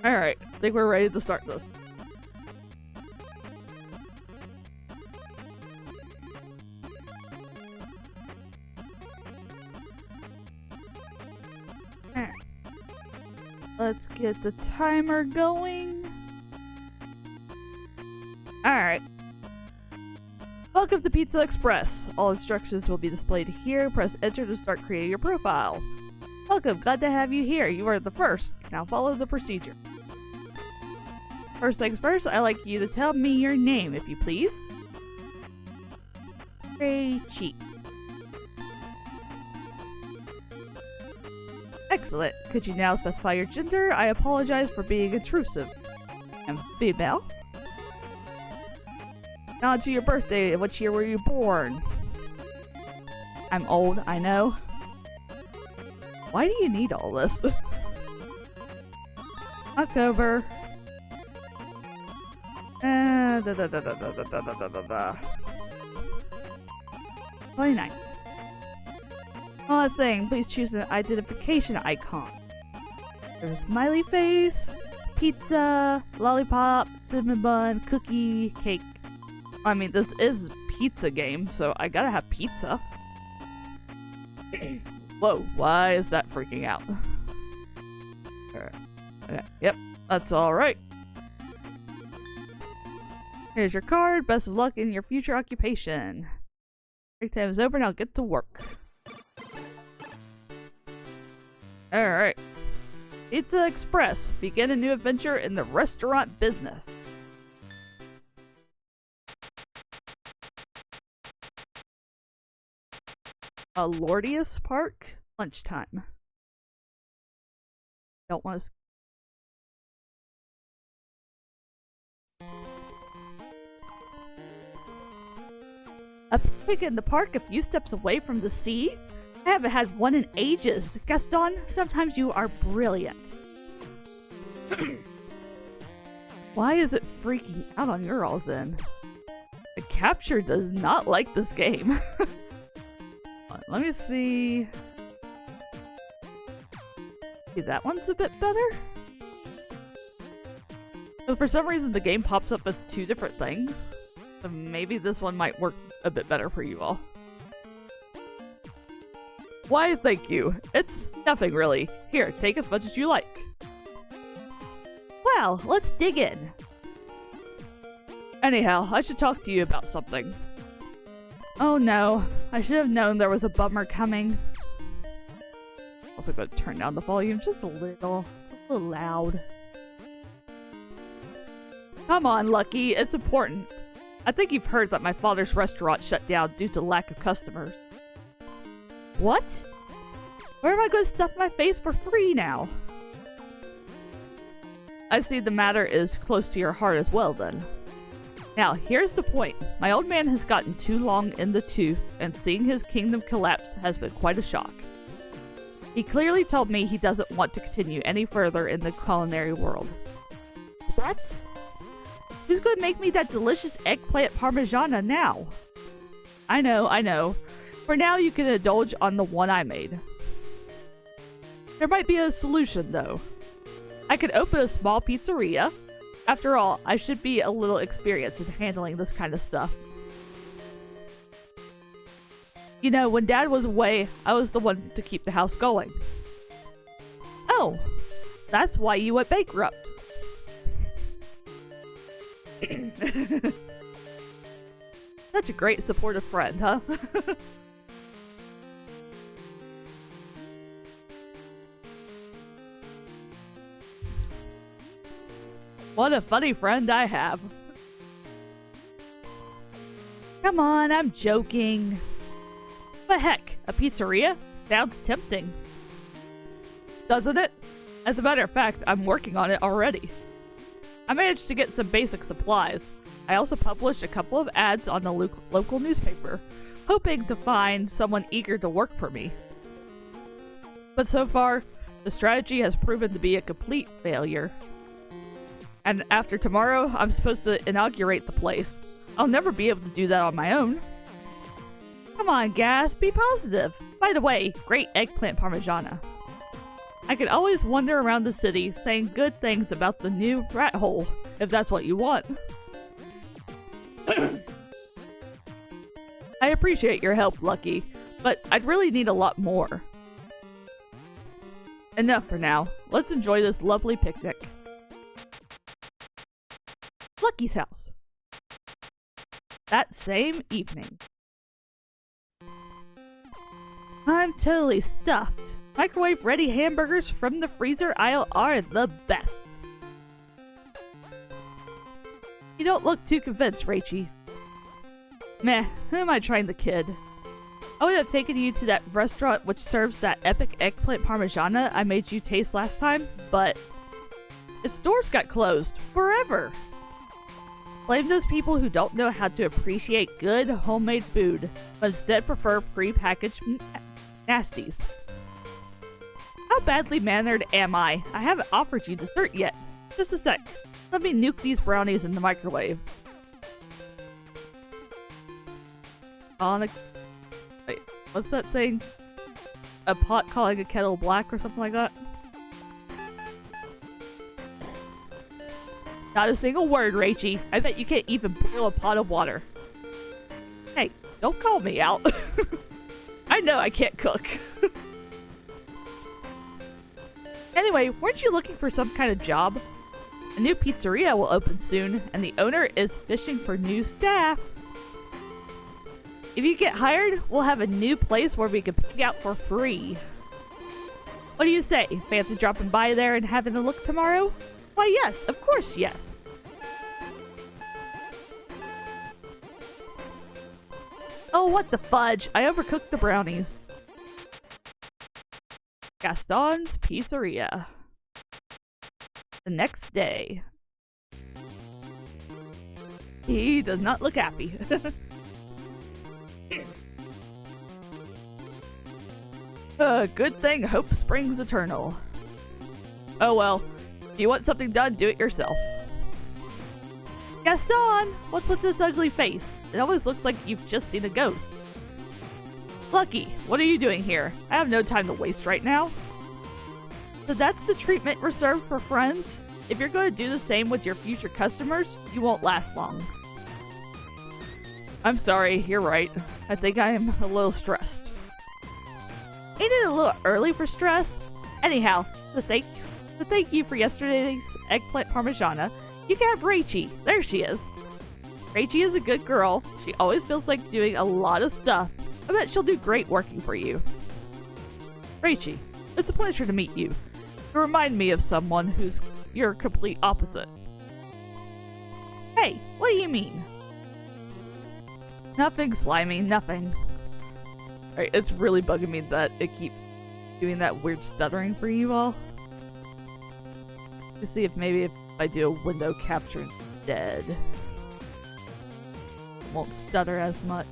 Alright, I think we're ready to start this. Alright. Let's get the timer going. Alright. Welcome to Pizza Express. All instructions will be displayed here. Press enter to start creating your profile. Welcome, glad to have you here. You are the first. Now follow the procedure. First things first, I'd like you to tell me your name, if you please. Rachie. Excellent. Could you now specify your gender? I apologize for being intrusive. I'm female. Now to your birthday. What year were you born? I'm old, I know. Why do you need all this? October. 29. One last thing, please choose an identification icon. There's a smiley face, pizza, lollipop, cinnamon bun, cookie, cake. I mean, this is a pizza game, so I gotta have pizza. Whoa, why is that freaking out? Alright. Okay. Yep, that's alright. Here's your card. Best of luck in your future occupation. Break time is over, now get to work. Alright. Pizza Express. Begin a new adventure in the restaurant business. Lordius Park. Lunchtime. Don't want to... A picnic in the park a few steps away from the sea? I haven't had one in ages. Gaston, sometimes you are brilliant. Why is it freaking out on your all's end? The capture does not like this game. Let me see. Okay, that one's a bit better. But for some reason the game pops up as two different things. So maybe this one might work a bit better for you all. Why, thank you. It's nothing really. Here, take as much as you like. Well, let's dig in. Anyhow, I should talk to you about something. Oh no, I should have known there was a bummer coming. Also gotta turn down the volume just a little. It's a little loud. Come on, Lucky, it's important. I think you've heard that my father's restaurant shut down due to lack of customers. What? Where am I going to stuff my face for free now? I see the matter is close to your heart as well then. Now, here's the point. My old man has gotten too long in the tooth, and seeing his kingdom collapse has been quite a shock. He clearly told me he doesn't want to continue any further in the culinary world. What? Who's going to make me that delicious eggplant parmigiana now? I know. For now, you can indulge on the one I made. There might be a solution, though. I could open a small pizzeria. After all, I should be a little experienced in handling this kind of stuff. You know, when Dad was away, I was the one to keep the house going. Oh, that's why you went bankrupt. Such a great supportive friend, huh? What a funny friend I have. Come on, I'm joking. But heck, a pizzeria? Sounds tempting. Doesn't it? As a matter of fact, I'm working on it already. I managed to get some basic supplies. I also published a couple of ads on the local newspaper, hoping to find someone eager to work for me. But so far, the strategy has proven to be a complete failure. And after tomorrow, I'm supposed to inaugurate the place. I'll never be able to do that on my own. Come on, Gas, be positive. By the way, great eggplant parmigiana. I could always wander around the city saying good things about the new rat hole, if that's what you want. I appreciate your help, Lucky, but I'd really need a lot more. Enough for now. Let's enjoy this lovely picnic. Lucky's house. That same evening. I'm totally stuffed. Microwave-ready hamburgers from the freezer aisle are the best. You don't look too convinced, Rachie. Meh, who am I trying to kid? I would have taken you to that restaurant which serves that epic eggplant parmigiana I made you taste last time, but its doors got closed forever. Blame those people who don't know how to appreciate good homemade food, but instead prefer pre-packaged nasties. How badly mannered am I? I haven't offered you dessert yet. Just a sec. Let me nuke these brownies in the microwave. Wait, what's that saying? A pot calling a kettle black or something like that? Not a single word, Rachie. I bet you can't even boil a pot of water. Hey, don't call me out. I know I can't cook. Anyway, weren't you looking for some kind of job? A new pizzeria will open soon, and the owner is fishing for new staff. If you get hired, we'll have a new place where we can pig out for free. What do you say? Fancy dropping by there and having a look tomorrow? Why, yes, of course, yes. Oh, what the fudge! I overcooked the brownies. Gaston's Pizzeria. The next day. He does not look happy. Good thing hope springs eternal. Oh well, if you want something done, do it yourself. Gaston! What's with this ugly face? It always looks like you've just seen a ghost. Lucky, what are you doing here? I have no time to waste right now. So that's the treatment reserved for friends? If you're going to do the same with your future customers, you won't last long. I'm sorry, you're right. I think I am a little stressed. Ain't it a little early for stress? Anyhow, so thank you for yesterday's eggplant parmigiana. You can have Rachie. There she is. Rachie is a good girl. She always feels like doing a lot of stuff. I bet she'll do great working for you. Rachie, it's a pleasure to meet you. You remind me of someone who's your complete opposite. Hey, what do you mean? Nothing, Slimy, nothing. Alright, it's really bugging me that it keeps doing that weird stuttering for you all. Let's see if maybe if I do a window capture instead, it won't stutter as much.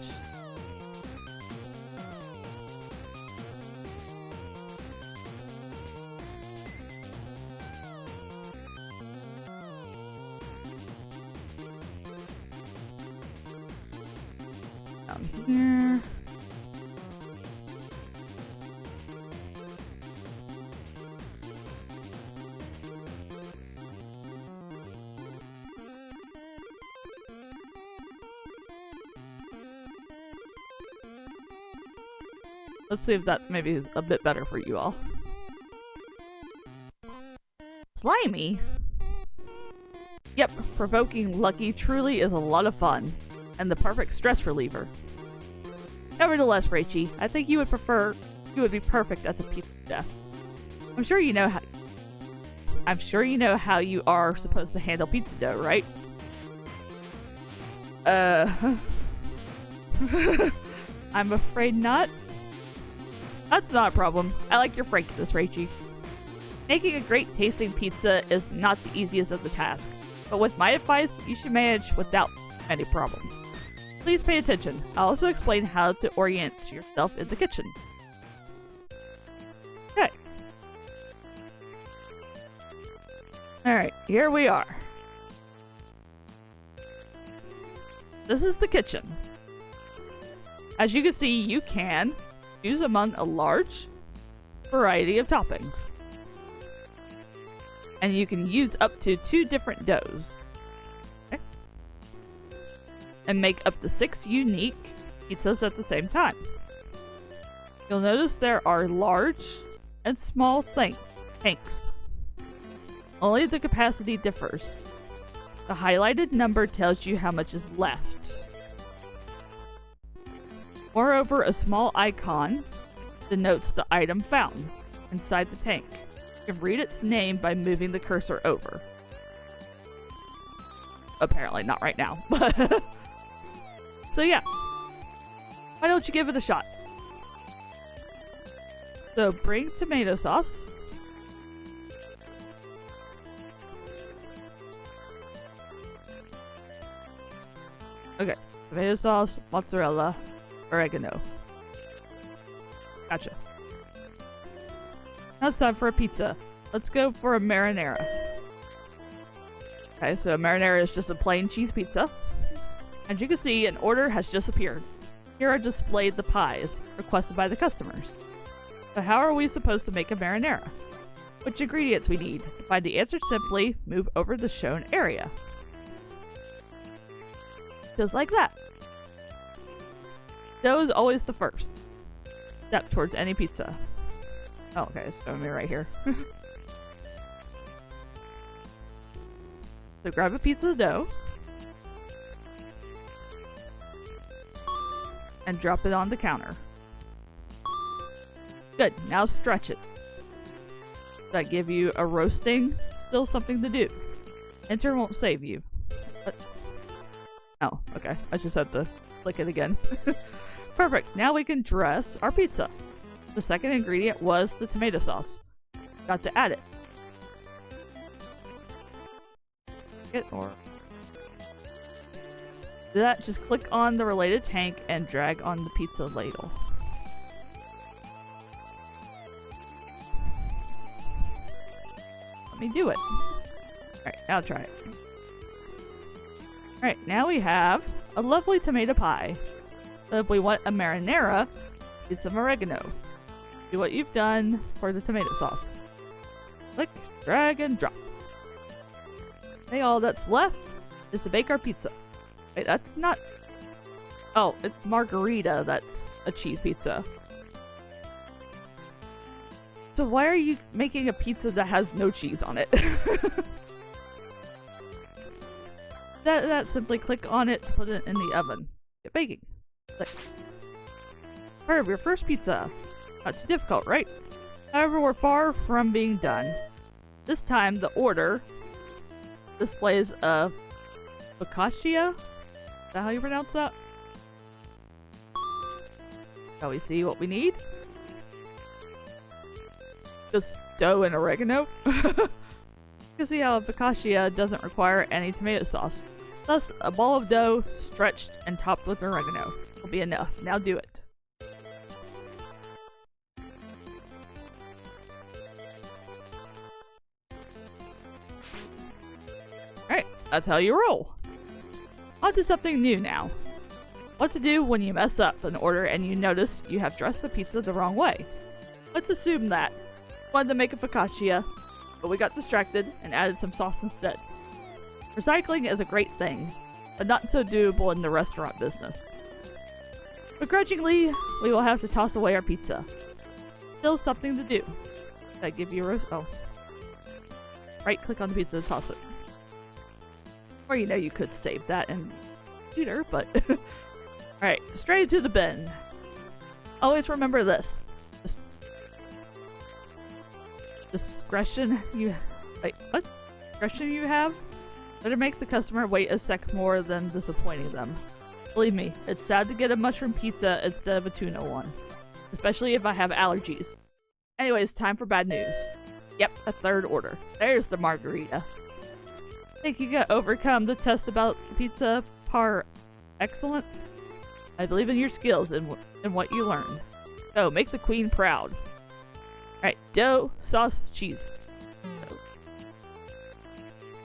Down here. Let's see if that maybe is a bit better for you all. Slimy? Yep, provoking Lucky truly is a lot of fun, and the perfect stress reliever. Nevertheless, Rachie, I think you would be perfect as a pizza chef. I'm sure you know how you are supposed to handle pizza dough, right? I'm afraid not. That's not a problem. I like your frankness, Rachie. Making a great tasting pizza is not the easiest of the task, but with my advice, you should manage without any problems. Please pay attention. I'll also explain how to orient yourself in the kitchen. Okay. Alright, here we are. This is the kitchen. As you can see, you can choose among a large variety of toppings. And you can use up to 2 different doughs. Okay. And make up to 6 unique pizzas at the same time. You'll notice there are large and small tanks. Only the capacity differs. The highlighted number tells you how much is left. Moreover, a small icon denotes the item found inside the tank. You can read its name by moving the cursor over. Apparently not right now. So yeah. Why don't you give it a shot? So bring tomato sauce. Okay. Tomato sauce, mozzarella, oregano. Gotcha. Now it's time for a pizza. Let's go for a marinara. Okay, so a marinara is just a plain cheese pizza. As you can see, an order has just appeared. Here are displayed the pies requested by the customers. So how are we supposed to make a marinara? Which ingredients we need? To find the answer, simply move over the shown area. Just like that. Dough is always the first step towards any pizza. Oh, okay, it's going to be right here. So grab a pizza dough and drop it on the counter. Good, now stretch it. Does that give you a roasting? Still something to do. Enter won't save you. What? Oh, okay. I just had to click it again. Perfect. Now we can dress our pizza. The second ingredient was the tomato sauce. Got to add it. Or do that, just click on the related tank and drag on the pizza ladle. Let me do it. Alright, now try it. Alright, now we have a lovely tomato pie. So if we want a marinara, get some oregano. Do what you've done for the tomato sauce. Click, drag, and drop. Okay, all that's left is to bake our pizza. Wait, that's not... Oh, it's margarita. That's a cheese pizza. So why are you making a pizza that has no cheese on it? that simply click on it to put it in the oven. Get baking. Click. Part of your first pizza. Not too difficult, right? However, we're far from being done. This time, the order displays a focaccia. Is that how you pronounce that? Shall we see what we need? Just dough and oregano. You can see how a focaccia doesn't require any tomato sauce. Thus, a ball of dough stretched and topped with oregano will be enough. Now do it. Alright, that's how you roll. On to something new now. What to do when you mess up an order and you notice you have dressed the pizza the wrong way. Let's assume that we wanted to make a focaccia, but we got distracted and added some sauce instead. Recycling is a great thing, but not so doable in the restaurant business. Begrudgingly, we will have to toss away our pizza. Still something to do. Did I give you a roast? Oh. Right click on the pizza to toss it. Or you know, you could save that in computer, but alright, straight to the bin. Always remember this. Discretion you have? Better make the customer wait a sec more than disappointing them. Believe me, it's sad to get a mushroom pizza instead of a tuna one. Especially if I have allergies. Anyways, time for bad news. Yep, a third order. There's the margarita. Think you can overcome the test about pizza par excellence? I believe in your skills and what you learn. So, make the queen proud. Alright, dough, sauce, cheese.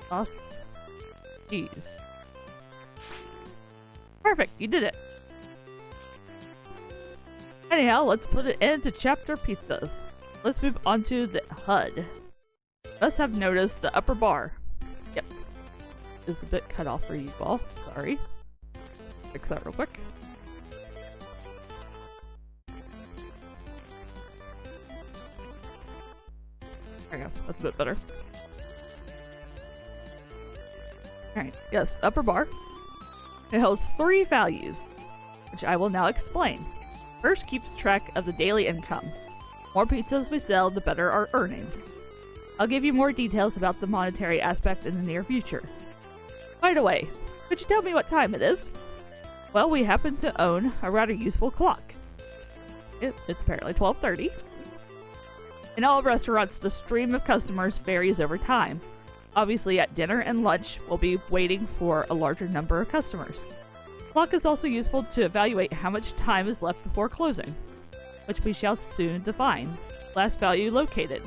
Sauce, cheese. Perfect, you did it. Anyhow, let's put it into chapter pizzas. Let's move on to the HUD. Must have noticed the upper bar. Yep. Is a bit cut off for you all. Sorry. Fix that real quick. There we go. That's a bit better. Alright. Yes, upper bar. It holds 3 values, which I will now explain. First, keeps track of the daily income. The more pizzas we sell, the better our earnings. I'll give you more details about the monetary aspect in the near future. By the way, could you tell me what time it is? Well, we happen to own a rather useful clock. It's apparently 12:30. In all restaurants, the stream of customers varies over time. Obviously, at dinner and lunch, we'll be waiting for a larger number of customers. The clock is also useful to evaluate how much time is left before closing, which we shall soon define. Last value located.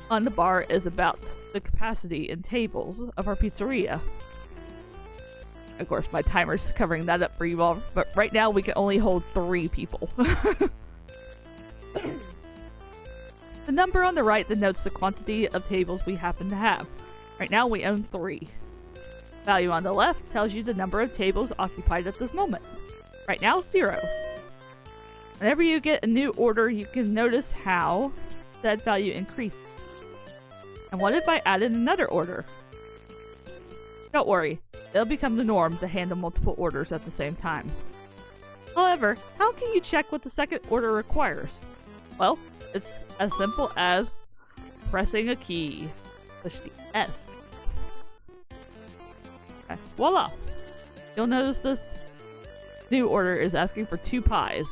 On the bar is about the capacity in tables of our pizzeria. Of course, my timer's covering that up for you all, but right now we can only hold 3 people. The number on the right denotes the quantity of tables we happen to have. Right now we own 3. Value on the left tells you the number of tables occupied at this moment. Right now, 0. Whenever you get a new order, you can notice how that value increases. And what if I added another order? Don't worry, it'll become the norm to handle multiple orders at the same time. However, how can you check what the second order requires? Well, it's as simple as pressing a key. Push the S. Okay, voila! You'll notice this new order is asking for 2 pies.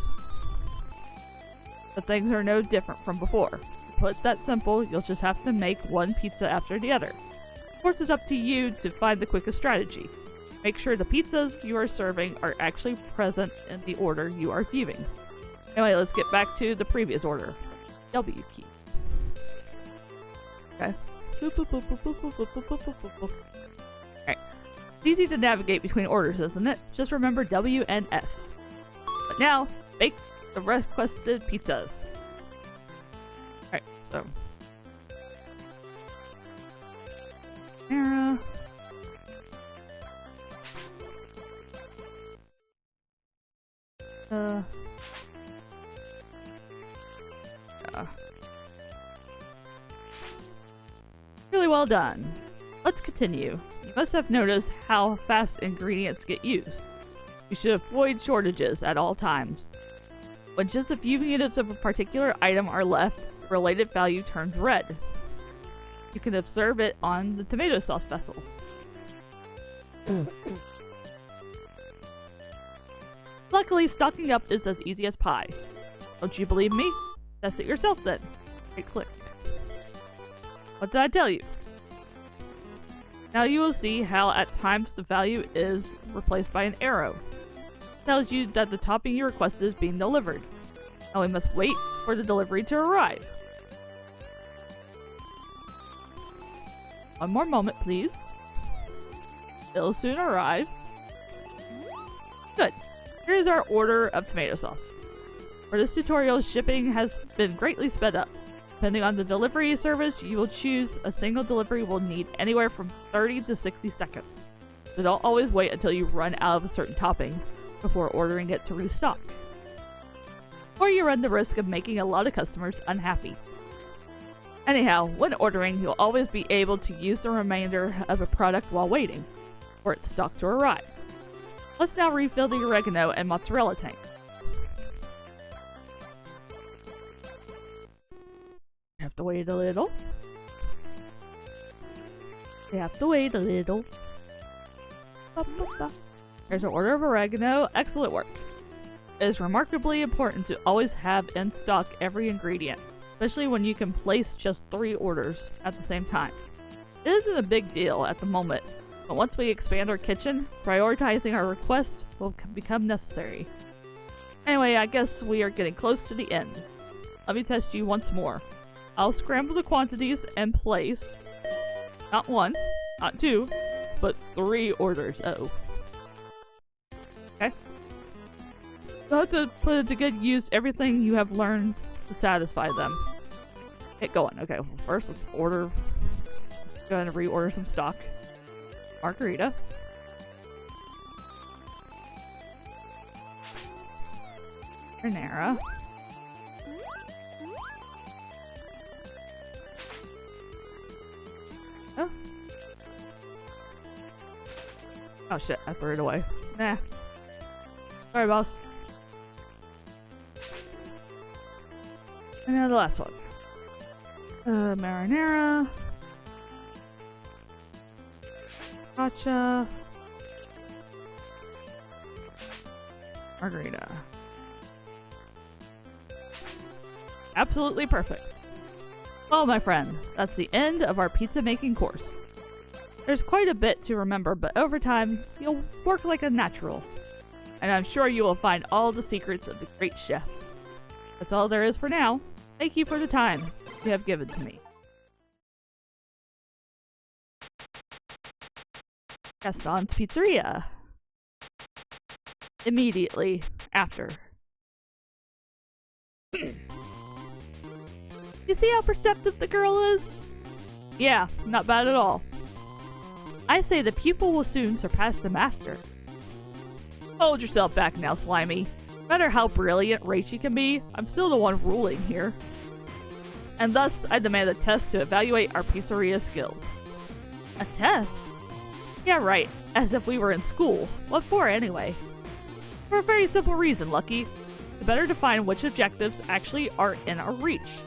But things are no different from before. To put that simple, you'll just have to make 1 pizza after the other. Of course, it's up to you to find the quickest strategy. Make sure the pizzas you are serving are actually present in the order you are viewing. Anyway, let's get back to the previous order. W key. Okay. Alright. It's easy to navigate between orders, isn't it? Just remember W and S. But now, bake the requested pizzas. Alright, so. Era. Really well done. Let's continue. You must have noticed how fast ingredients get used. You should avoid shortages at all times. When just a few units of a particular item are left, the related value turns red. You can observe it on the tomato sauce vessel. Luckily, stocking up is as easy as pie. Don't you believe me? Test it yourself then. Right click. What did I tell you? Now you will see how at times the value is replaced by an arrow. It tells you that the topping you requested is being delivered. Now we must wait for the delivery to arrive. One more moment, please. It'll soon arrive. Good. Here's our order of tomato sauce. For this tutorial, shipping has been greatly sped up. Depending on the delivery service you will choose, a single delivery will need anywhere from 30 to 60 seconds. So don't always wait until you run out of a certain topping before ordering it to restock. Or you run the risk of making a lot of customers unhappy. Anyhow, when ordering, you'll always be able to use the remainder of a product while waiting for its stock to arrive. Let's now refill the oregano and mozzarella tank. You have to wait a little. You have to wait a little. There's an order of oregano. Excellent work. It is remarkably important to always have in stock every ingredient, especially when you can place just 3 orders at the same time. It isn't a big deal at the moment, but once we expand our kitchen, prioritizing our requests will become necessary. Anyway, I guess we are getting close to the end. Let me test you once more. I'll scramble the quantities and place not 1, not 2, but 3 orders. Uh-oh. Okay. You'll have to put to good use everything you have learned to satisfy them. Get going. Okay, well, first let's order. Go ahead and reorder some stock. Margarita. Marinara. Oh. Oh shit, I threw it away. Nah. Sorry, boss. And now the last one. Marinara. Gotcha. Margarita. Absolutely perfect. Well, my friend, that's the end of our pizza making course. There's quite a bit to remember, but over time, you'll work like a natural. And I'm sure you will find all the secrets of the great chefs. That's all there is for now. Thank you for the time you have given to me. Gaston's Pizzeria. Immediately after. You see how perceptive the girl is? Yeah, not bad at all. I say the pupil will soon surpass the master. Hold yourself back now, Slimy. No matter how brilliant Rachie can be, I'm still the one ruling here. And thus, I demand a test to evaluate our pizzeria skills. A test? Yeah, right. As if we were in school. What for, anyway? For a very simple reason, Lucky. To better define which objectives actually are in our reach.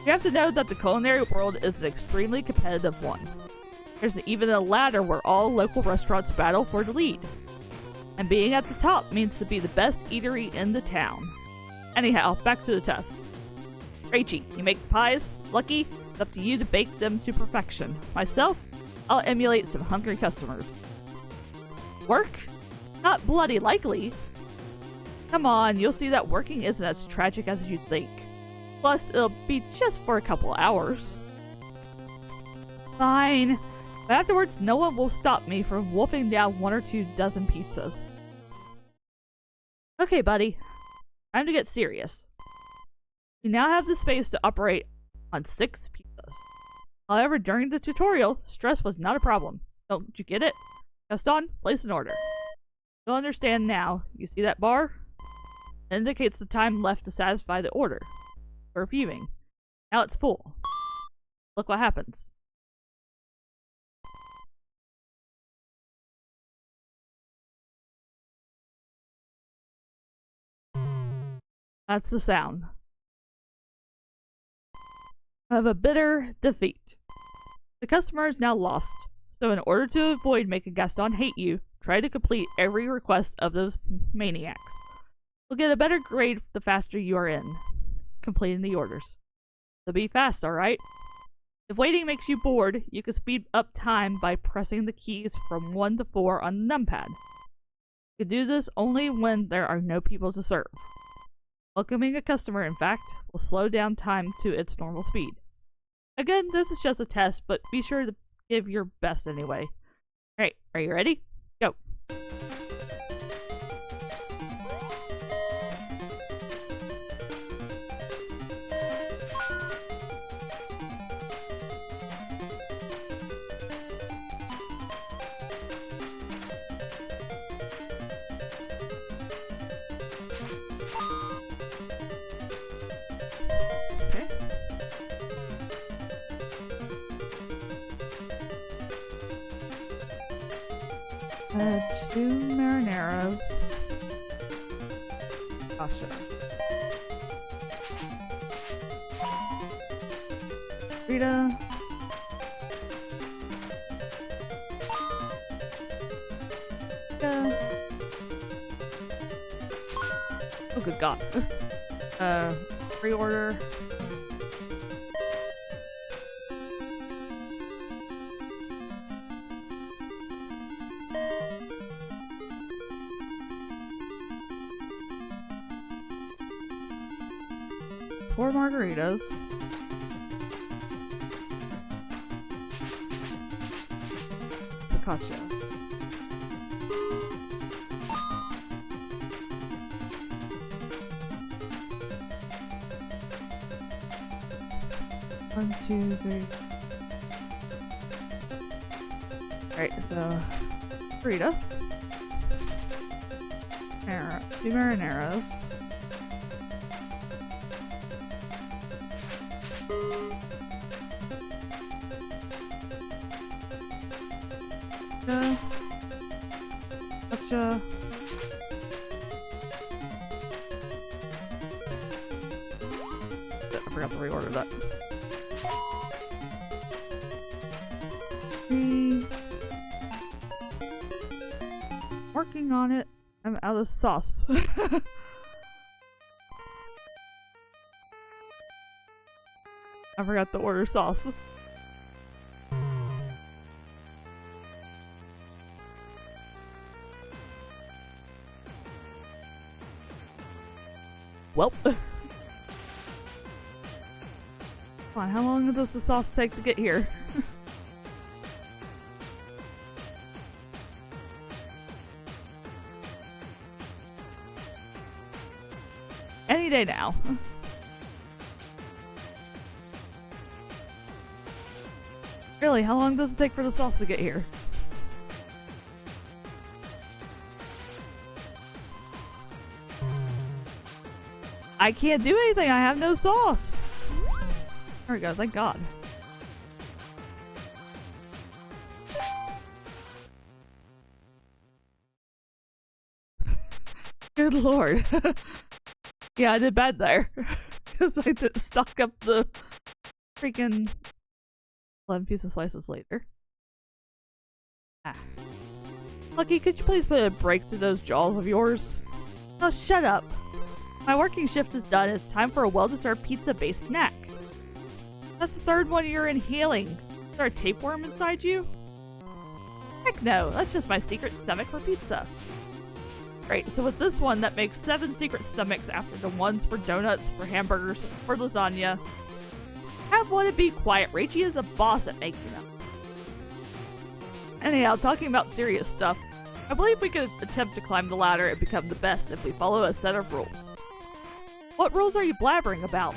You have to know that the culinary world is an extremely competitive one. There's even a ladder where all local restaurants battle for the lead. And being at the top means to be the best eatery in the town. Anyhow, back to the test. Rachie, you make the pies? Lucky, it's up to you to bake them to perfection. Myself, I'll emulate some hungry customers. Work? Not bloody likely. Come on, you'll see that working isn't as tragic as you'd think. Plus, it'll be just for a couple hours. Fine. But afterwards, no one will stop me from wolfing down 1 or 2 dozen pizzas. Okay, buddy. Time to get serious. You now have the space to operate on 6 pizzas. However, during the tutorial, stress was not a problem. Don't you get it? Gaston, place an order. You'll understand now. You see that bar? It indicates the time left to satisfy the order. For viewing. Now it's full. Look what happens. That's the sound of a bitter defeat. The customer is now lost, so in order to avoid making Gaston hate you, try to complete every request of those maniacs. You'll get a better grade the faster you are in completing the orders. So be fast, alright? If waiting makes you bored, you can speed up time by pressing the keys from 1 to 4 on the numpad. You can do this only when there are no people to serve. Welcoming a customer, in fact, will slow down time to its normal speed. Again, this is just a test, but be sure to give your best anyway. Alright, are you ready? Go! Two marinaras. Gotcha. Rita. Oh, good God. Reorder. Four margaritas. Focaccia. 2, 3. Alright, so burrito. 2 marineros. Gotcha. I forgot to reorder that. Working on it. I'm out of sauce. I forgot to order sauce. Well. Come on, how long does the sauce take to get here? Any day now. Really, how long does it take for the sauce to get here? I can't do anything, I have no sauce. There we go, thank God. Good lord. Yeah, I did bad there. Because I didn't stock up the freaking 11 piece of slices later. Ah. Lucky, could you please put a break to those jaws of yours? Oh, shut up. My working shift is done. It's time for a well-deserved pizza-based snack. That's the third one you're inhaling. Is there a tapeworm inside you? Heck no, that's just my secret stomach for pizza. Great, so with this one, that makes 7 secret stomachs after the ones for donuts, for hamburgers, for lasagna. Have one and be quiet. Rachie is a boss at making them. Anyhow, talking about serious stuff, I believe we could attempt to climb the ladder and become the best if we follow a set of rules. What rules are you blabbering about?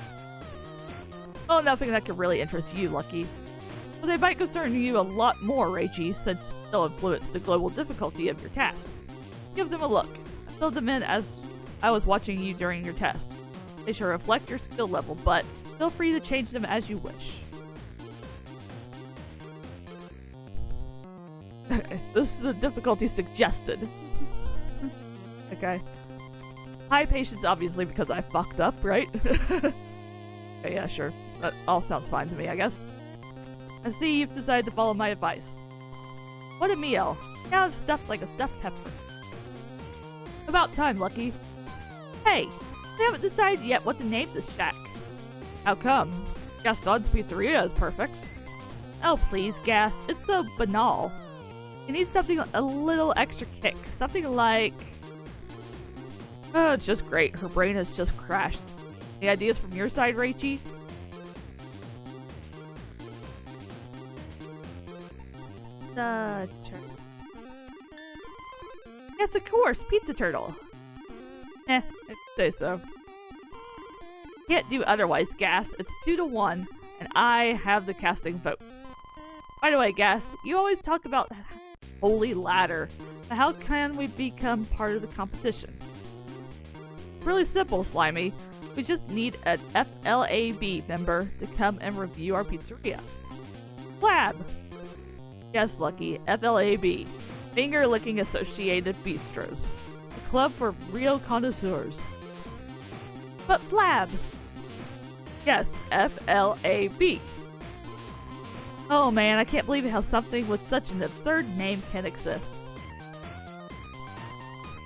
Oh, nothing that could really interest you, Lucky. But they might concern you a lot more, Rachie, since they'll influence the global difficulty of your task. Give them a look. I filled them in as I was watching you during your test. They should reflect your skill level, but feel free to change them as you wish. This is the difficulty suggested. Okay. High patience, obviously, because I fucked up, right? Okay, yeah, sure. That all sounds fine to me, I guess. I see you've decided to follow my advice. What a meal. Now I'm stuffed like a stuffed pepper. About time, Lucky. Hey, I haven't decided yet what to name this shack. How come? Gaston's Pizzeria is perfect. Oh, please, Gas. It's so banal. You need something a little extra kick. Something like... Oh, it's just great. Her brain has just crashed. Any ideas from your side, Rachie? The turtle. Yes, of course, Pizza Turtle. I'd say so. Can't do otherwise, Gas. It's 2-1, and I have the casting vote. By the way, Gas, you always talk about Holy Ladder. But how can we become part of the competition? Really simple, Slimy. We just need an FLAB member to come and review our pizzeria. Flab! Yes, Lucky, FLAB. Finger Licking Associated Bistros. A club for real connoisseurs. But Flab! Yes, FLAB. Oh man, I can't believe how something with such an absurd name can exist.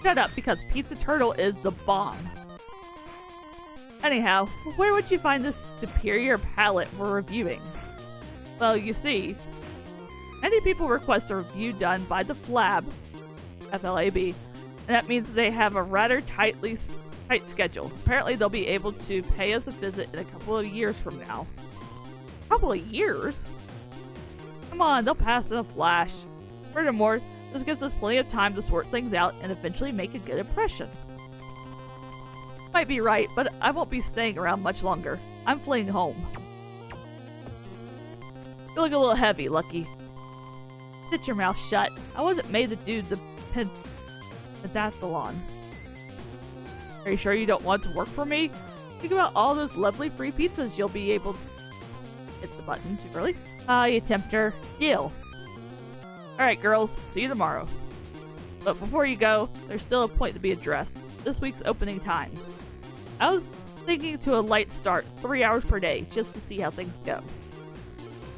Shut up, because Pizza Turtle is the bomb. Anyhow, where would you find this superior palette for reviewing? Well, you see, many people request a review done by the Flab, FLAB, and that means they have a rather tight schedule. Apparently they'll be able to pay us a visit in a couple of years from now. Couple of years? Come on, they'll pass in a flash. Furthermore, this gives us plenty of time to sort things out and eventually make a good impression. Might be right, but I won't be staying around much longer. I'm fleeing home. You look a little heavy, Lucky. Sit your mouth shut. I wasn't made to do the pentathlon. Are you sure you don't want to work for me? Think about all those lovely free pizzas you'll be able to... Hit the button too early. You tempter. Deal. Alright, girls. See you tomorrow. But before you go, there's still a point to be addressed. This week's opening times. I was thinking to a light start, 3 hours per day, just to see how things go.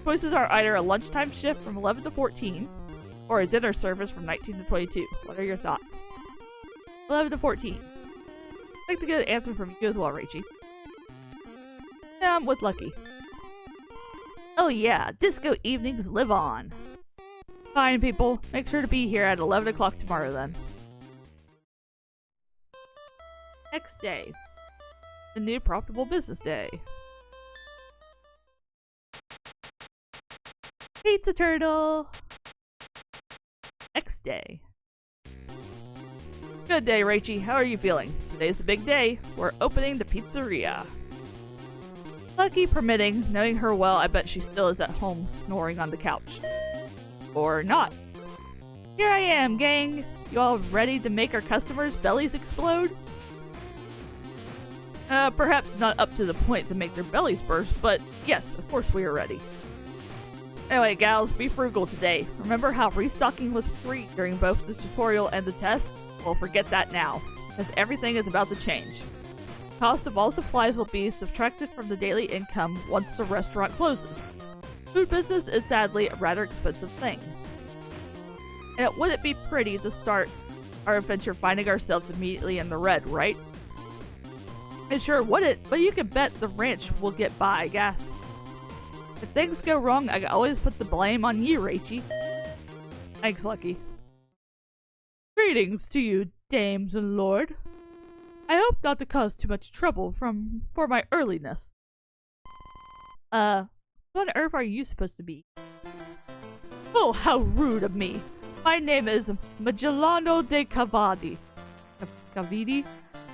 Choices are either a lunchtime shift from 11 to 14, or a dinner service from 19 to 22. What are your thoughts? 11 to 14. I'd like to get an answer from you as well, Rachie. Yeah, I'm with Lucky. Oh yeah, disco evenings live on. Fine, people. Make sure to be here at 11 o'clock tomorrow, then. Next day. The new profitable business day. Pizza Turtle! Next day. Good day, Rachie. How are you feeling? Today's the big day. We're opening the pizzeria. Lucky permitting, knowing her well, I bet she still is at home snoring on the couch. Or not. Here I am, gang. You all ready to make our customers' bellies explode? Perhaps not up to the point to make their bellies burst, but yes, of course we are ready. Anyway, gals, be frugal today. Remember how restocking was free during both the tutorial and the test? Well, forget that now, because everything is about to change. The cost of all supplies will be subtracted from the daily income once the restaurant closes. Food business is sadly a rather expensive thing. And it wouldn't be pretty to start our adventure finding ourselves immediately in the red, right? It sure wouldn't, but you can bet the ranch will get by, I guess. If things go wrong, I can always put the blame on you, Rachie. Thanks, Lucky. Greetings to you, dames and lord. I hope not to cause too much trouble for my earliness. What on earth are you supposed to be? Oh, how rude of me. My name is Magellano de Cavidi,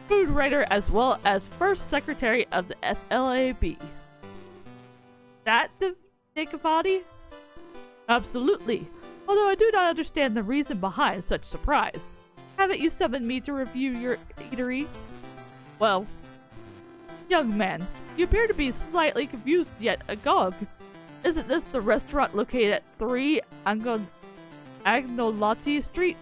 food writer as well as first secretary of the FLAB. That De Cavadi? Absolutely. Although I do not understand the reason behind such surprise. Haven't you summoned me to review your eatery? Well, young man, you appear to be slightly confused yet agog. Isn't this the restaurant located at 3 Agnolotti Street?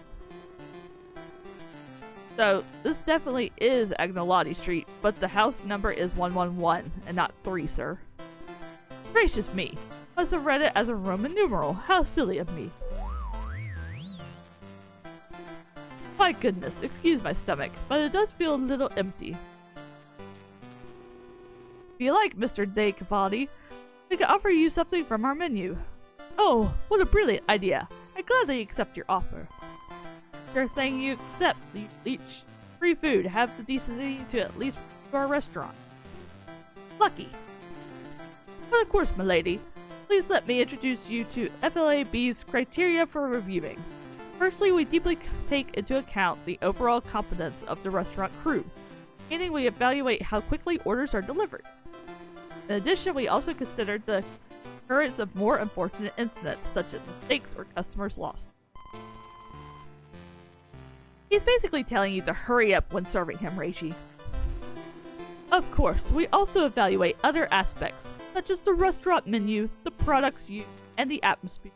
So, this definitely is Agnolotti Street, but the house number is 111 and not 3, sir. Gracious me! Must have read it as a Roman numeral. How silly of me. My goodness, excuse my stomach, but it does feel a little empty. If you like, Mr. De Cavadi, we can offer you something from our menu. Oh, what a brilliant idea. I gladly accept your offer. Sure thing you accept, leech. Free food. Have the decency to at least go to our restaurant. Lucky. But of course, milady, please let me introduce you to FLAB's criteria for reviewing. Firstly, we deeply take into account the overall competence of the restaurant crew, meaning we evaluate how quickly orders are delivered. In addition, we also consider the occurrence of more important incidents, such as mistakes or customers lost. He's basically telling you to hurry up when serving him, Reishi. Of course, we also evaluate other aspects, such as the restaurant menu, the products used, and the atmosphere.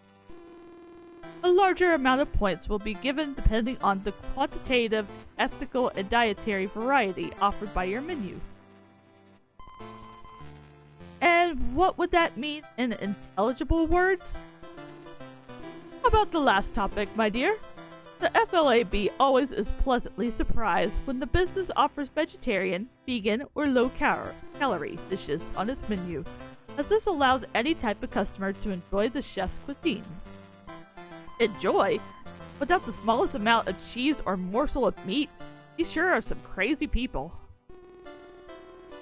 A larger amount of points will be given depending on the quantitative, ethical, and dietary variety offered by your menu. And what would that mean in intelligible words? How about the last topic, my dear? The FLAB always is pleasantly surprised when the business offers vegetarian, vegan, or low-calorie dishes on its menu, as this allows any type of customer to enjoy the chef's cuisine. Enjoy? Without the smallest amount of cheese or morsel of meat? These sure are some crazy people.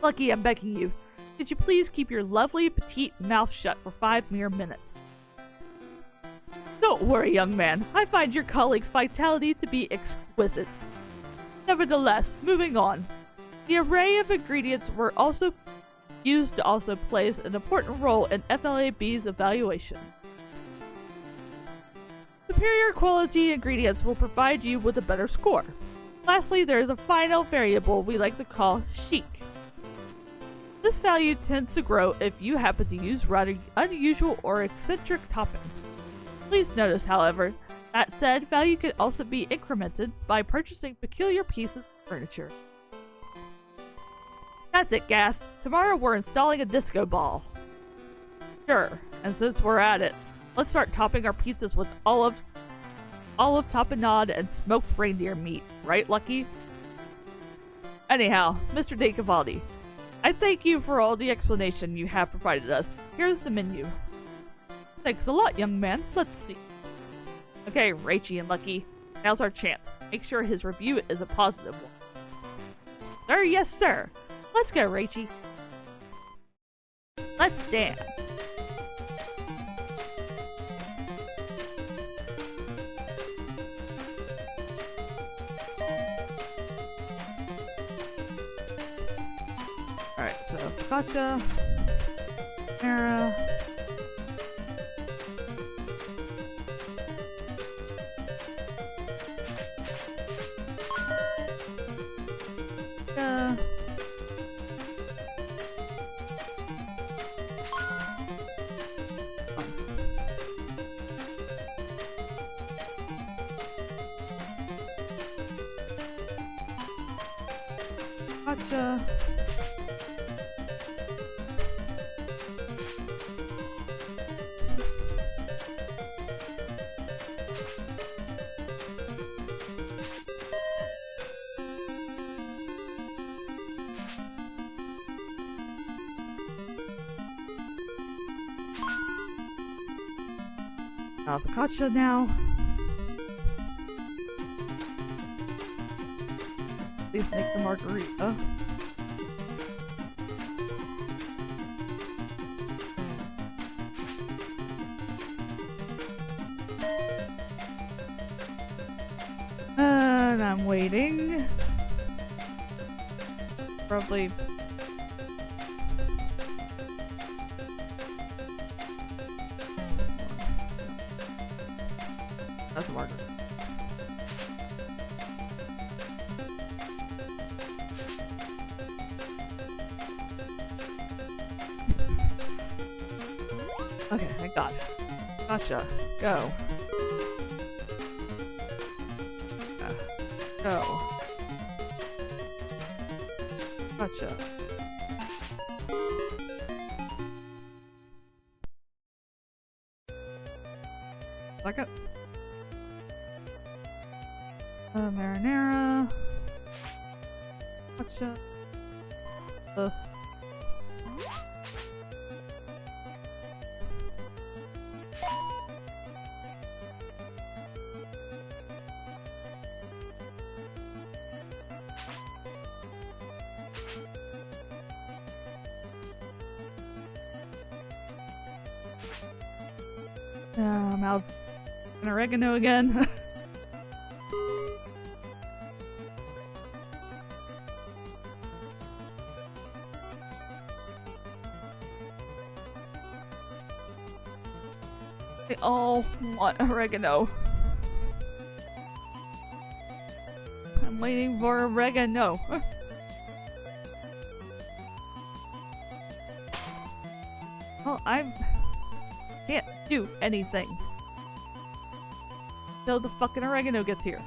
Lucky, I'm begging you. Could you please keep your lovely petite mouth shut for 5 mere minutes? Don't worry, young man. I find your colleague's vitality to be exquisite. Nevertheless, moving on. The array of ingredients were also Used also plays an important role in FLAB's evaluation. Superior quality ingredients will provide you with a better score. Lastly, there is a final variable we like to call chic. This value tends to grow if you happen to use rather unusual or eccentric toppings. Please notice, however, that said value can also be incremented by purchasing peculiar pieces of furniture. That's it, Gas. Tomorrow we're installing a disco ball. Sure, and since we're at it, let's start topping our pizzas with olive tapenade and smoked reindeer meat, right, Lucky? Anyhow, Mr. De Cavaldi, I thank you for all the explanation you have provided us. Here's the menu. Thanks a lot, young man. Let's see. Okay, Rachie and Lucky, now's our chance. Make sure his review is a positive one. Sir, yes, sir. Let's go, Rachie. Let's dance. Alright, so focaccia, Mara. Gotcha. Focaccia now. Please make the margarita. And I'm waiting. Probably. That's a margarita. Okay, I got it. Gotcha. Go. Go. Gotcha. Second. Marinara. Gotcha. This. I'm out of oregano again. They all want oregano. I'm waiting for oregano. Well, I can't do anything till the fucking oregano gets here.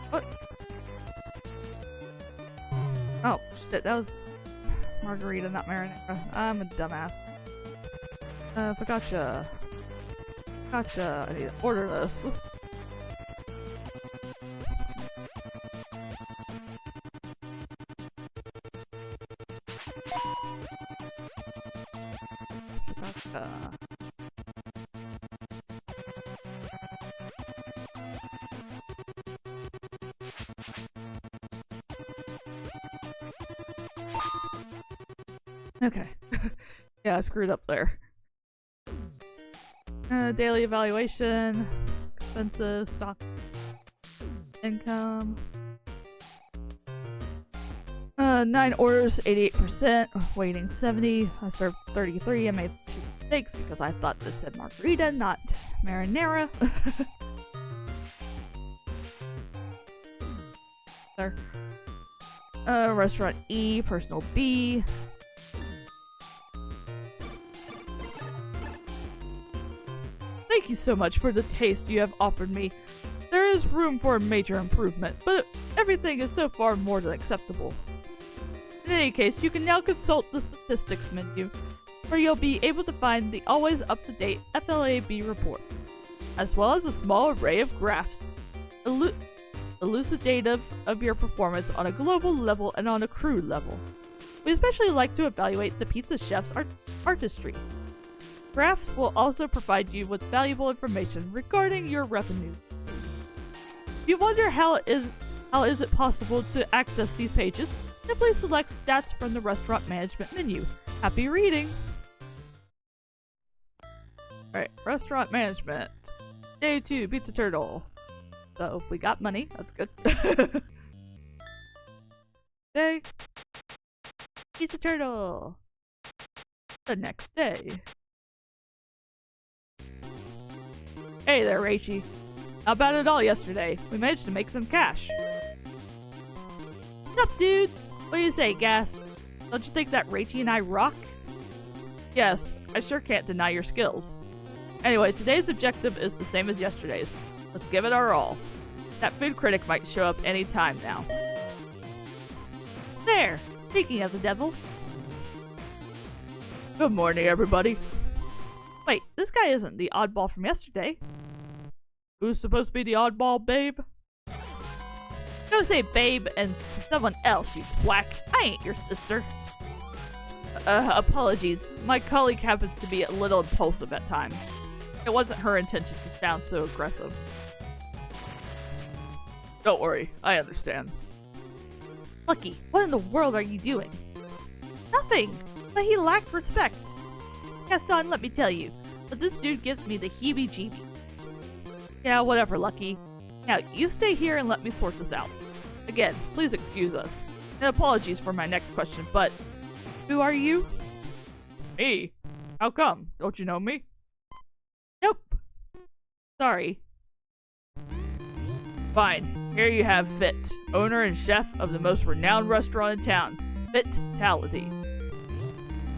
What? Oh, shit, that was margarita, not marinara. I'm a dumbass. Focaccia. Gotcha. I need to order this. Gotcha. Okay. Yeah, I screwed up there. Daily evaluation, expenses, stock income. 9 orders, 88%, waiting 70. I served 33. I made 2 mistakes because I thought this said margarita, not marinara. There. Restaurant E, personal B. Thank you so much for the taste you have offered me. There is room for a major improvement, but everything is so far more than acceptable. In any case, you can now consult the statistics menu, where you'll be able to find the always up-to-date FLAB report, as well as a small array of graphs elucidative of your performance on a global level and on a crew level. We especially like to evaluate the pizza chef's artistry. Graphs will also provide you with valuable information regarding your revenue. If you wonder how is it possible to access these pages, simply select Stats from the Restaurant Management menu. Happy reading! Alright, Restaurant Management. Day 2, Pizza Turtle. So, if we got money, that's good. Day. Pizza Turtle. The next day. Hey there, Rachie. Not bad at all yesterday. We managed to make some cash. What's up, dudes? What do you say, Gas? Don't you think that Rachie and I rock? Yes, I sure can't deny your skills. Anyway, today's objective is the same as yesterday's. Let's give it our all. That food critic might show up any time now. There! Speaking of the devil. Good morning, everybody. Wait, this guy isn't the oddball from yesterday. Who's supposed to be the oddball, babe? Don't say babe and to someone else, you whack. I ain't your sister. Apologies. My colleague happens to be a little impulsive at times. It wasn't her intention to sound so aggressive. Don't worry, I understand. Lucky, what in the world are you doing? Nothing, but he lacked respect. Gaston, let me tell you, but this dude gives me the heebie-jeebie. Yeah, whatever, Lucky. Now, you stay here and let me sort this out. Again, please excuse us. And apologies for my next question, but who are you? Me? How come? Don't you know me? Nope. Sorry. Fine. Here you have Fit, owner and chef of the most renowned restaurant in town, Vitality.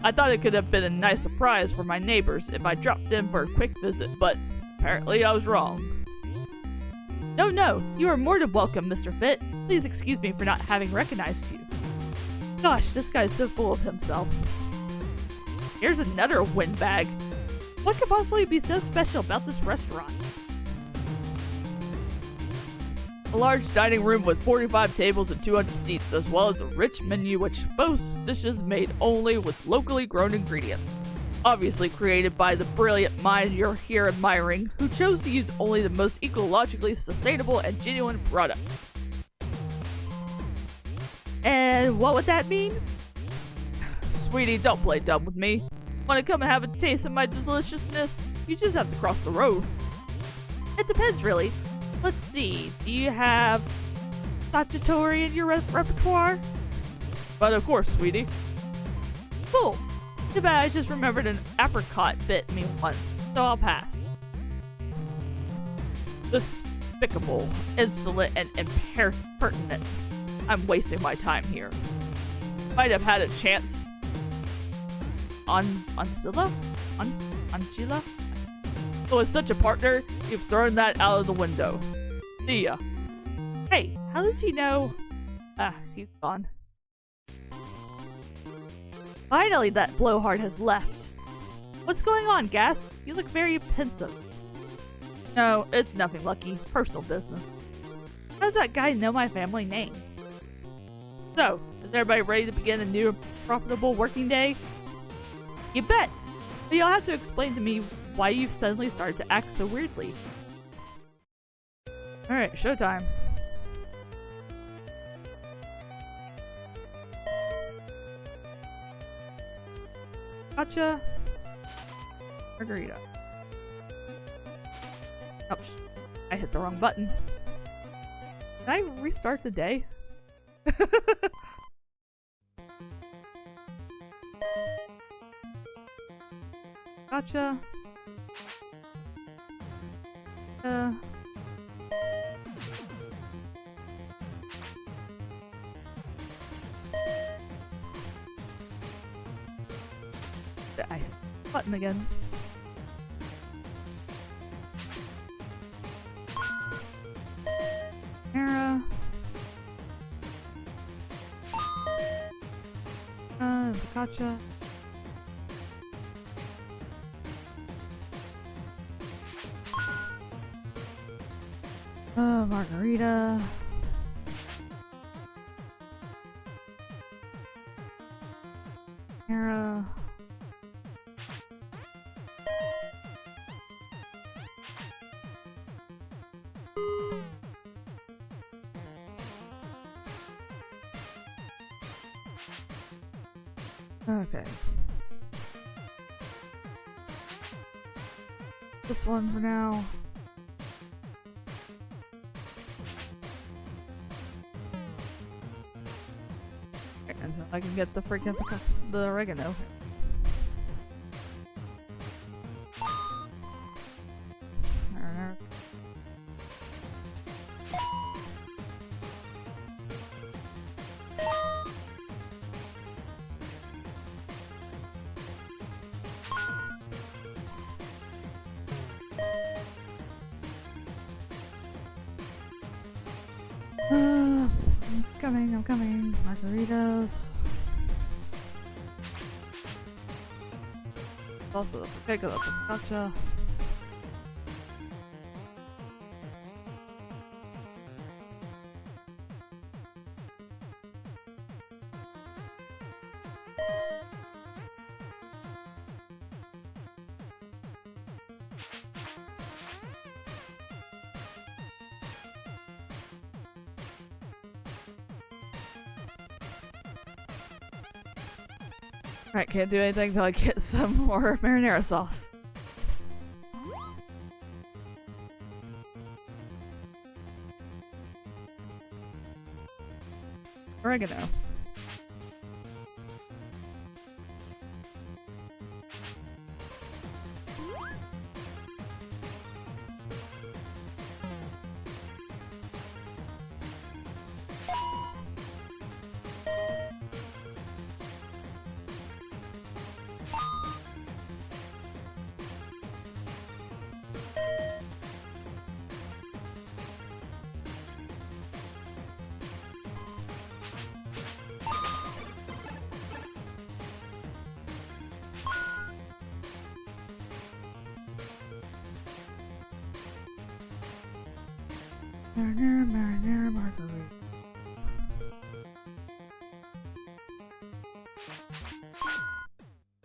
I thought it could have been a nice surprise for my neighbors if I dropped in for a quick visit, but apparently I was wrong. No, you are more than welcome, Mr. Fit. Please excuse me for not having recognized you. Gosh, this guy's so full of himself. Here's another windbag. What could possibly be so special about this restaurant? A large dining room with 45 tables and 200 seats, as well as a rich menu which boasts dishes made only with locally grown ingredients. Obviously created by the brilliant mind you're here admiring, who chose to use only the most ecologically sustainable and genuine product. And what would that mean? Sweetie, don't play dumb with me. Want to come and have a taste of my deliciousness? You just have to cross the road. It depends, really. Let's see, do you have statutory in your repertoire? But of course, sweetie. Cool. Too bad I just remembered an apricot bit me once, so I'll pass. Despicable, insolent, and impertinent. I'm wasting my time here. Might have had a chance. Ancilla? So with such a partner, you've thrown that out of the window. See ya. Hey, how does he know? He's gone. Finally, that blowhard has left. What's going on, Gas? You look very pensive. No, it's nothing, Lucky. Personal business. How does that guy know my family name? So, is everybody ready to begin a new profitable working day? You bet! But you'll have to explain to me why you've suddenly started to act so weirdly. Alright, showtime. Gotcha. Margarita. Ouch. I hit the wrong button. Can I restart the day? Gotcha. I hit the button again. Era. Gotcha. Margarita. Era. Okay. This one for now. Until I can get the freaking the oregano. I'm coming. Margaritas. Also, that's okay, because that's a gotcha. Alright, can't do anything until I get some more marinara sauce. Oregano. Marinara margarita.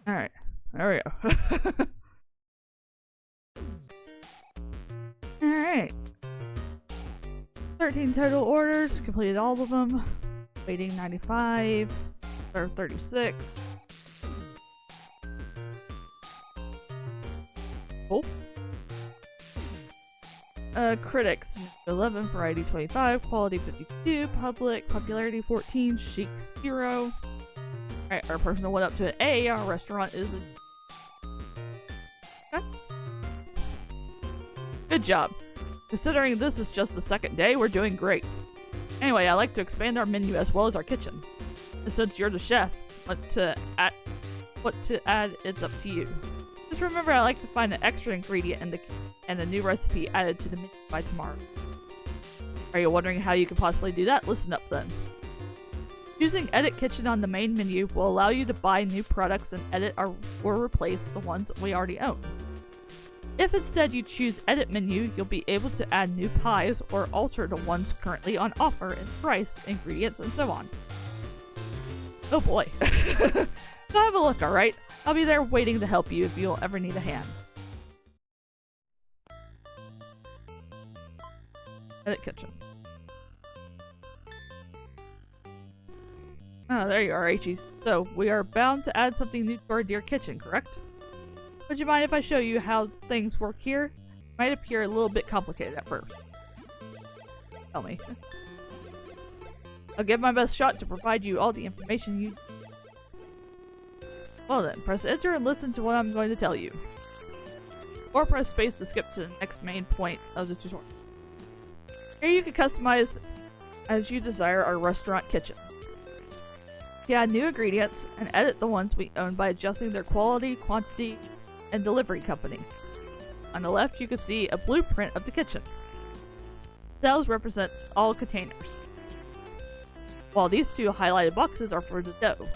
Alright, there we go. Alright. 13 total orders, completed all of them. Waiting 95, or 36. Oh. Critics 11, variety 25, quality 52, public popularity 14, chic 0. Alright, our person that went up to an A, our restaurant is a... Okay. Good job. Considering this is just the second day, we're doing great. Anyway, I like to expand our menu as well as our kitchen. And since you're the chef, what to add, it's up to you. Just remember, I like to find an extra ingredient and a new recipe added to the menu by tomorrow. Are you wondering how you could possibly do that? Listen up then. Using Edit Kitchen on the main menu will allow you to buy new products and edit or replace the ones we already own. If instead you choose Edit Menu, you'll be able to add new pies or alter the ones currently on offer in price, ingredients, and so on. Oh boy. Go have a look, alright? I'll be there waiting to help you if you'll ever need a hand. Edit Kitchen. Oh, there you are, Rachie. So, we are bound to add something new to our dear kitchen, correct? Would you mind if I show you how things work here? might appear a little bit complicated at first. Tell me. I'll give my best shot to provide you all the information you... Well then, press enter and listen to what I'm going to tell you. Or press space to skip to the next main point of the tutorial. Here you can customize as you desire our restaurant kitchen. You add new ingredients and edit the ones we own by adjusting their quality, quantity, and delivery company. On the left you can see a blueprint of the kitchen. Cells represent all containers, while these two highlighted boxes are for the dough.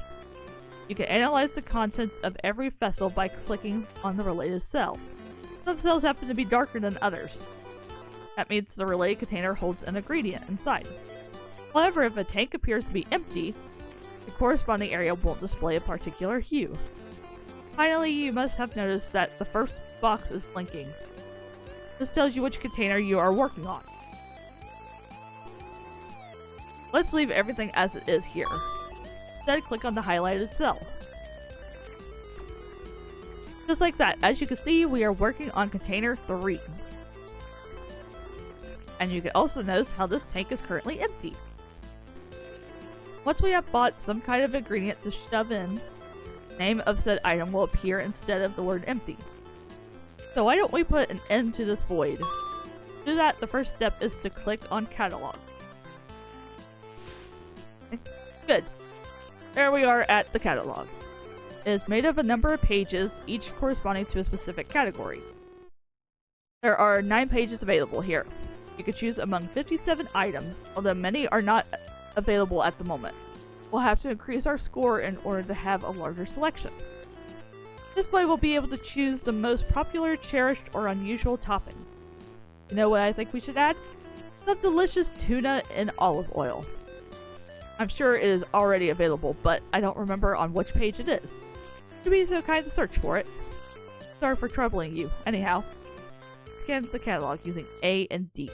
You can analyze the contents of every vessel by clicking on the related cell. Some cells happen to be darker than others. That means the related container holds an ingredient inside. However, if a tank appears to be empty, the corresponding area won't display a particular hue. Finally, you must have noticed that the first box is blinking. This tells you which container you are working on. Let's leave everything as it is here. Instead, click on the highlighted cell. Just like that, as you can see, we are working on container 3. And you can also notice how this tank is currently empty. Once we have bought some kind of ingredient to shove in, the name of said item will appear instead of the word empty. So why don't we put an end to this void? To do that, the first step is to click on catalog. Okay. Good. There we are at the catalog. It is made of a number of pages, each corresponding to a specific category. There are 9 pages available here. You can choose among 57 items, although many are not available at the moment. We'll have to increase our score in order to have a larger selection. This way we'll be able to choose the most popular, cherished, or unusual toppings. You know what I think we should add? Some delicious tuna in olive oil. I'm sure it is already available, but I don't remember on which page it is. To be so kind to search for it. Sorry for troubling you. Anyhow, scan the catalog using A and D.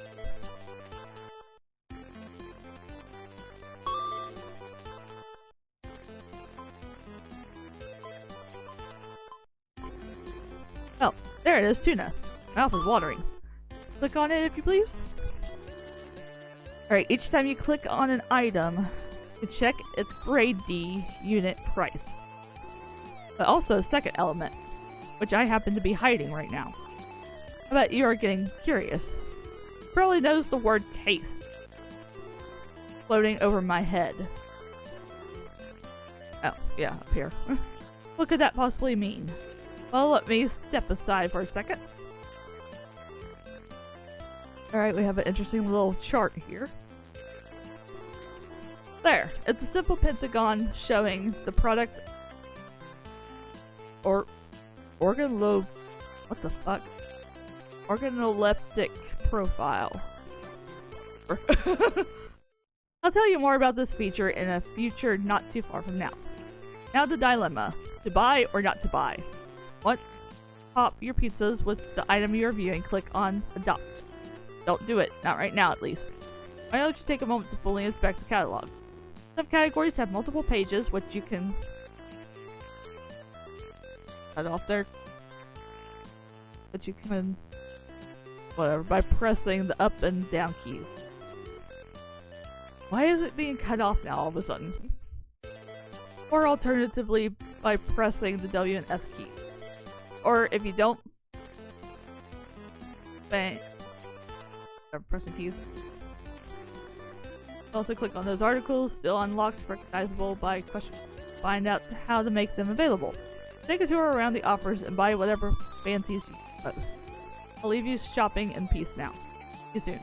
Oh, there it is, tuna. My mouth is watering. Click on it if you please. Alright, each time you click on an item, you check its grade D unit price. But also a second element, which I happen to be hiding right now. I bet you are getting curious. You probably knows the word taste floating over my head. Oh, yeah, up here. What could that possibly mean? Well, let me step aside for a second. Alright, we have an interesting little chart here. There! It's a simple pentagon showing the product or what the fuck? Organoleptic profile. I'll tell you more about this feature in a future not too far from now. Now the dilemma. To buy or not to buy. Once top your pizzas with the item you're viewing, click on Adopt. Don't do it. Not right now, at least. Why don't you take a moment to fully inspect the catalog? Some categories have multiple pages, which you can cut off there. But you can whatever by pressing the up and down keys. Why is it being cut off now all of a sudden? Or alternatively by pressing the W and S key. Or if you don't, bang. Pressing keys. Also click on those articles, still unlocked, recognizable by question. Find out how to make them available. Take a tour around the offers and buy whatever fancies you most. I'll leave you shopping in peace now. See you soon.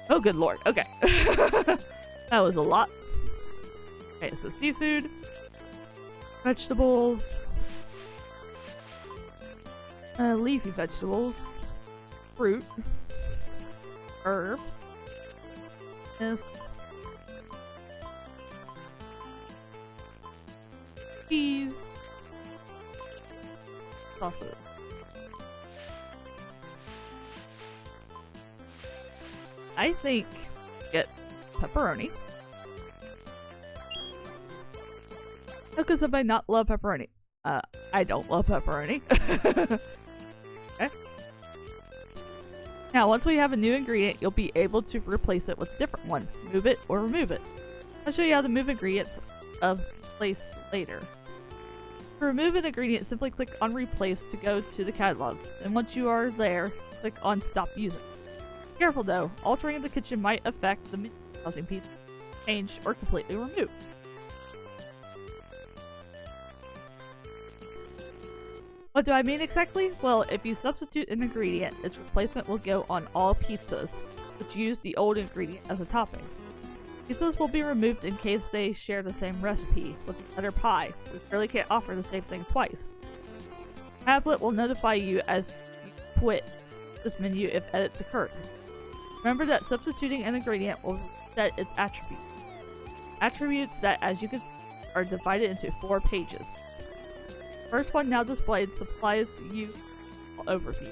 Oh good lord, okay. That was a lot. Okay, so seafood, vegetables, leafy vegetables, fruit, herbs, this, cheese, sausage. I think get pepperoni. How could somebody not love pepperoni? I don't love pepperoni. Okay. Now, once we have a new ingredient, you'll be able to replace it with a different one. Move it or remove it. I'll show you how to move ingredients of place later. To remove an ingredient, simply click on Replace to go to the catalog. And once you are there, click on Stop Using. Careful though, altering the kitchen might affect the menu, causing pizza to change or completely remove. What do I mean exactly? Well, if you substitute an ingredient, its replacement will go on all pizzas, which use the old ingredient as a topping. Pizzas will be removed in case they share the same recipe with another pie. We really can't offer the same thing twice. The tablet will notify you as you quit this menu if edits occur. Remember that substituting an ingredient will reset its attributes. Attributes that, as you can see, are divided into 4 pages. First one now displayed supplies you an overview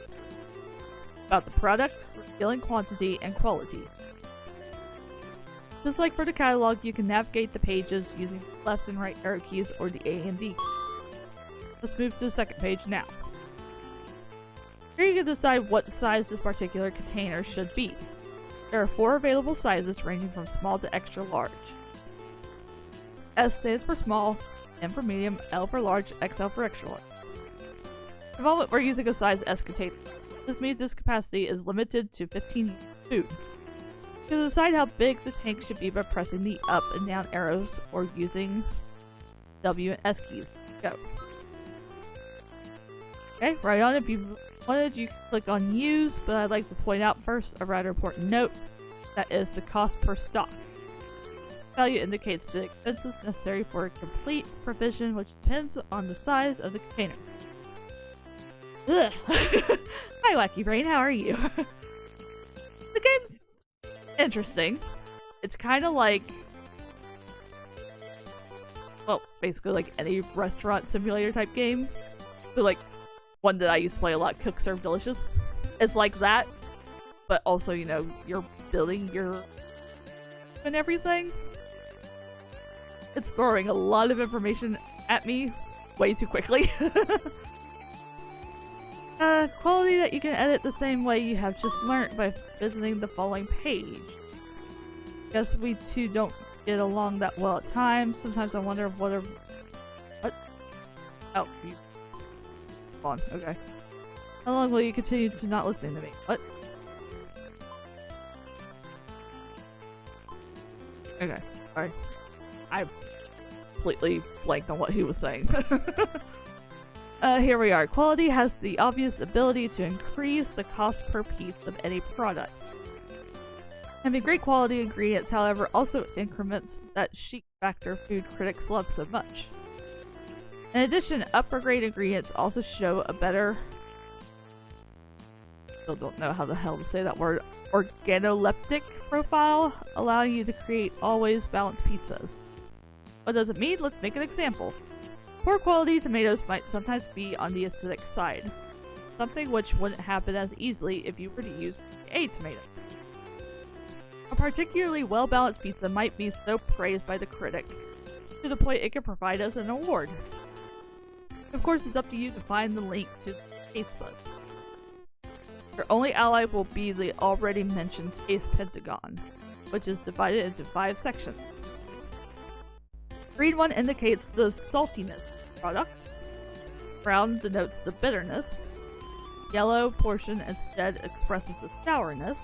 about the product, revealing quantity, and quality. Just like for the catalog, you can navigate the pages using the left and right arrow keys or the A and D keys. Let's move to the second page now. Here you can decide what size this particular container should be. There are 4 available sizes ranging from small to extra large. S stands for small, M for medium, L for large, XL for extra large. At the moment, we're using a size S container. This means this capacity is limited to 15 units of food. You can decide how big the tank should be by pressing the up and down arrows or using W and S keys. Go. Okay, right on. If you wanted, you can click on Use, but I'd like to point out first a rather important note. That is the cost per stock. Value indicates the expenses necessary for a complete provision, which depends on the size of the container. Ugh. Hi, Wacky Brain, how are you? The game's interesting. It's kind of like, well, basically like any restaurant simulator type game. So like one that I used to play a lot, Cook Serve Delicious. It's like that, but also, you know, you're building your and everything. It's throwing a lot of information at me way too quickly. Quality that you can edit the same way you have just learned by visiting the following page. Guess we two don't get along that well at times. Sometimes I wonder what oh, you on, okay. How long will you continue to not listening to me? What? Okay, sorry. I completely blanked on what he was saying. Here we are. Quality has the obvious ability to increase the cost per piece of any product. Having great quality ingredients, however, also increments that chic factor food critics love so much. In addition, upper grade ingredients also show a better, still don't know how the hell to say that word, organoleptic profile, allowing you to create always balanced pizzas. What does it mean? Let's make an example. Poor quality tomatoes might sometimes be on the acidic side, something which wouldn't happen as easily if you were to use a tomato. A particularly well-balanced pizza might be so praised by the critic to the point it can provide us an award. Of course, it's up to you to find the link to the taste bud. Your only ally will be the already mentioned taste pentagon, which is divided into 5 sections. Green one indicates the saltiness of the product. Brown denotes the bitterness. Yellow portion instead expresses the sourness.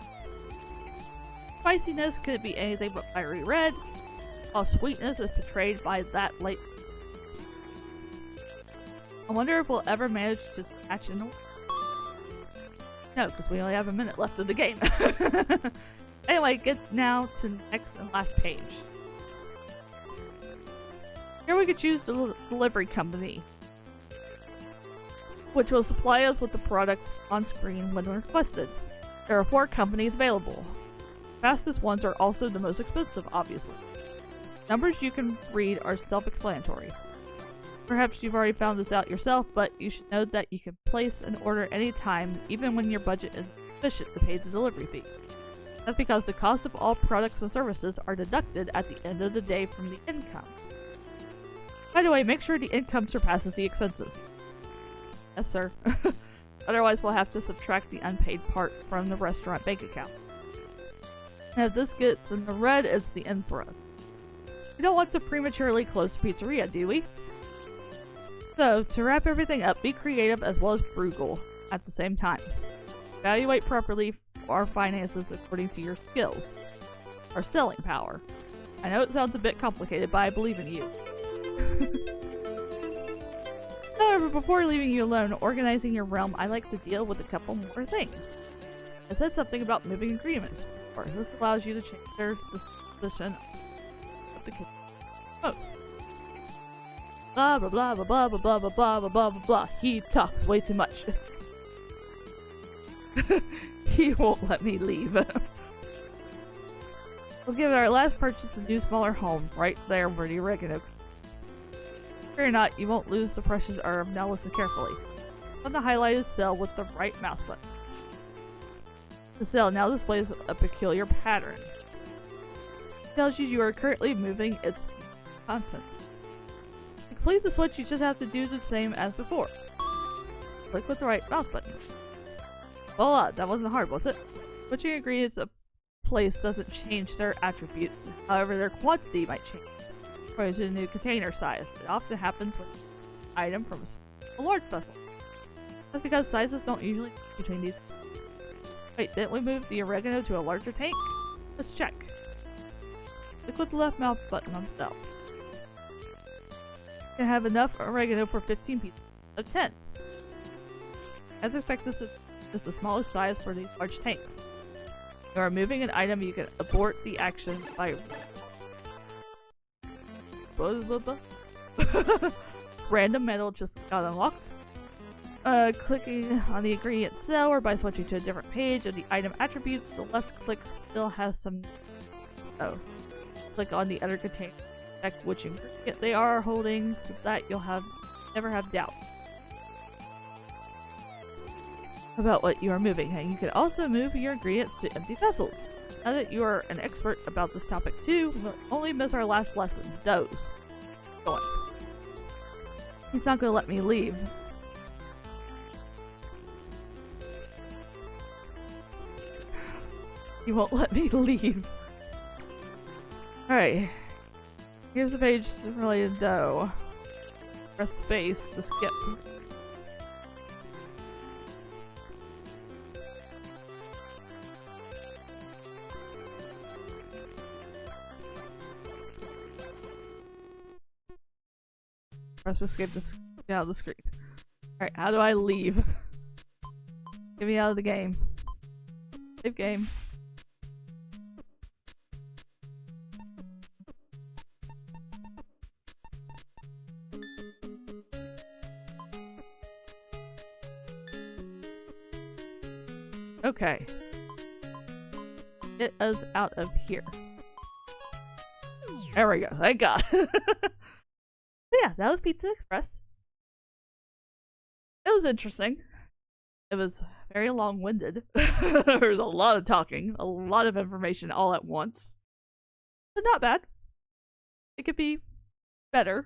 Spiciness could be anything but fiery red, while sweetness is portrayed by that light. I wonder if we'll ever manage to catch an. No, because we only have a minute left of the game. Anyway, get now to the next and last page. Here we could choose the delivery company, which will supply us with the products on screen when requested. There are 4 companies available. The fastest ones are also the most expensive, obviously. Numbers you can read are self-explanatory. Perhaps you've already found this out yourself, but you should know that you can place an order anytime, even when your budget isn't sufficient to pay the delivery fee. That's because the cost of all products and services are deducted at the end of the day from the income. By the way, make sure the income surpasses the expenses. Yes, sir. Otherwise, we'll have to subtract the unpaid part from the restaurant bank account. And if this gets in the red, it's the end for us. We don't want to prematurely close the pizzeria, do we? So, to wrap everything up, be creative as well as frugal at the same time. Evaluate properly our finances according to your skills, our selling power. I know it sounds a bit complicated, but I believe in you. However, before leaving you alone, organizing your realm, I like to deal with a couple more things. I said something about moving agreements before. This allows you to change their disposition of the kitchen host. Blah blah blah blah blah blah blah blah blah blah blah blah. He talks way too much. He won't let me leave. We'll give our last purchase a new smaller home right there where the oregano. Fear not, you won't lose the precious herb. Now listen carefully. On the highlighted cell with the right mouse button. The cell now displays a peculiar pattern. It tells you are currently moving its content. To complete the switch, you just have to do the same as before. Click with the right mouse button. Voila, that wasn't hard, was it? Switching ingredients a place doesn't change their attributes. However, their quantity might change. According to the new container size. It often happens with an item from a large vessel. That's because sizes don't usually change between these. Wait, didn't we move the oregano to a larger tank? Let's check. Click with the left mouse button on cell. You can have enough oregano for 15 pieces of 10. As expected, this is the smallest size for these large tanks. If you are moving an item, you can abort the action by random metal just got unlocked. Clicking on the ingredient cell or by switching to a different page of the item attributes, the left click still has some. Oh, click on the other container, check which ingredient they are holding, so that you'll never have doubts about what you are moving. And you can also move your ingredients to empty vessels. Now that you are an expert about this topic too, we'll only miss our last lesson, doughs. Going. He's not gonna let me leave. He won't let me leave. Alright. Here's the page related to dough. Press space to skip. Press escape to get out of the screen. Alright, how do I leave? Get me out of the game. Save game. Okay. Get us out of here. There we go. Thank God. Yeah, that was Pizza Express. It was interesting. It was very long-winded. There was a lot of talking, a lot of information all at once. But not bad. It could be better.